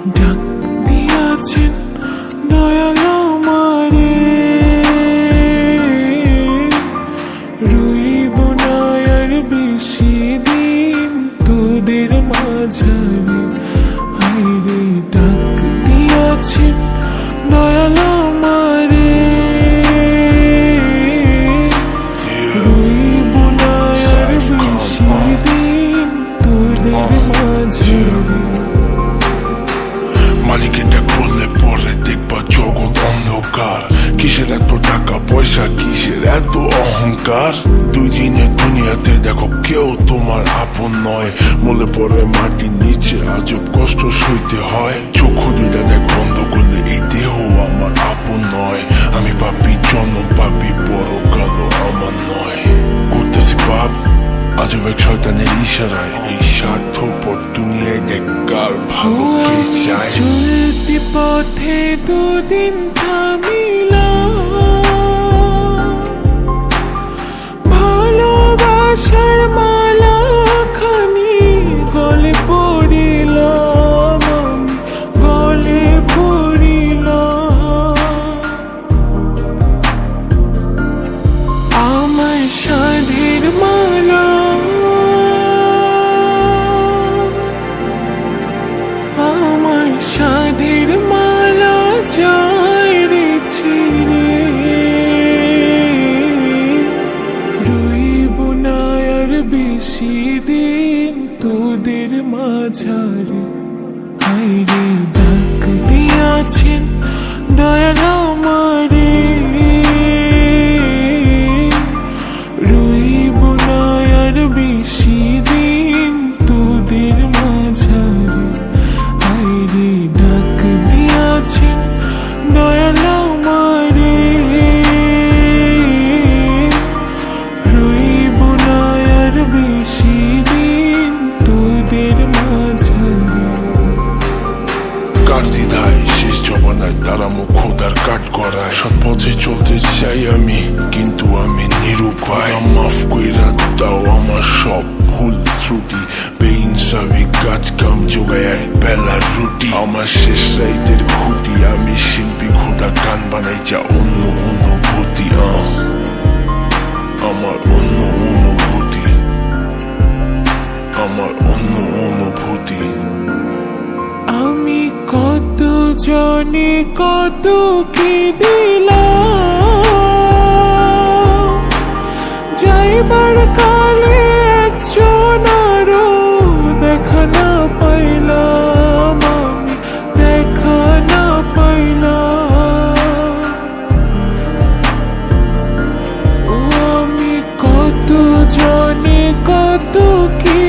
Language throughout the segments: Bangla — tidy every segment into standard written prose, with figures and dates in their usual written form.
ডাক দিয়াছেন দয়াল আমারে, রইব না আর বেশি দিন তোদের মাঝারে। হায়রে ডাক দিয়াছেন দয়াল আমারে, রইব না আর বেশি দিন তোদের মাঝারে। মালিকের ডাক করলে পরে দেখবা জগৎ অন্ধকার। কিসের এত টাকা পয়সা, কিসের এত অহংকার? দুই দিনের দুনিয়াতে দেখো কেউ তোমার আপন নয়। মলে পড়ে মাটির নিচে আজব কষ্ট সইতে হয়। চক্ষু দুইটা দেখ বন্ধ করলে এই দেহ আমার আপন নয়। আমি পাপি জনম পাপি, পরকালও আমার নয়। করতেছি পাপ আজব এক শয়তানের ইশারায়। এই স্বার্থপর দুনিয়ায় দেখ কার ভালো কে চায়। চলতি পথে দুদিন থামিলা, ভালোবাসার মালা খানি গলে পড়িলাম, গলে পড়িলাম। আমার সাধের মালা, আমার সাধের মালা যায় রে ছিঁড়ে, রইব না আর বেশি দিন তোদের মাঝারে। হায়রে ডাক দিয়াছেন দয়াল আমারে, রইব না আর বেশি দিন তোদের মাঝারে। হায়রে ডাক দিয়াছেন দয়াল আমারে, রইব না আর বেশি দিন তোদের মাঝারে। কার দ্বিধায় শেষ জমানায় তারা মুখ খোদার কাট করায়। সৎ পথে চলতে চাই আমি, কিন্তু আমি নিরুপায়। মাফ কইরা দাও আমার সব ভুল ত্রুটি। বেইনসাফি কাজ কাম জোগায় এক বেলার রুটি। আমার শেষ রাইতের খুঁটি, আমি শিল্পী খোদা গান বানাই যা অন্য অনুভূতি। আমার অন্য অনুভূতি, আমার অন্য অনুভূতি। আমি কত জনে কত কি দিলাম, যাইবার কালে একজন আরো দেখা না পাইলাম, আমি দেখা না পাইলাম। ও আমি কত জনে কত কি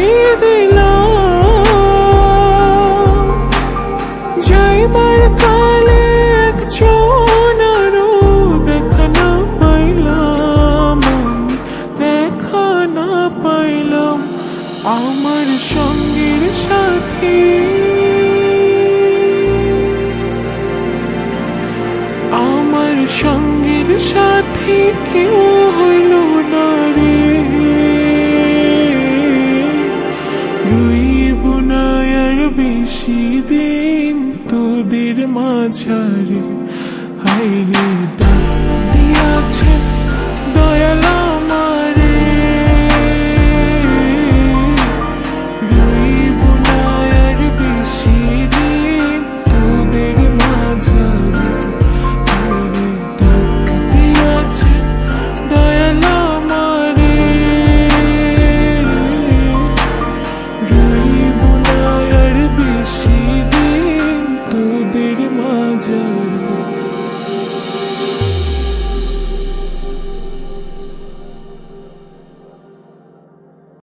দিলাম, যাইবার কালে একজন আরো দেখা না পাইলাম, আমি দেখা না পাইলাম। আমার সঙ্গের সাথী, আমার সঙ্গের সাথী কেউ হইল না রে, রইব না আর বেশি দিন তোদের মাঝারে। হায়রে ডাক দিয়াছেন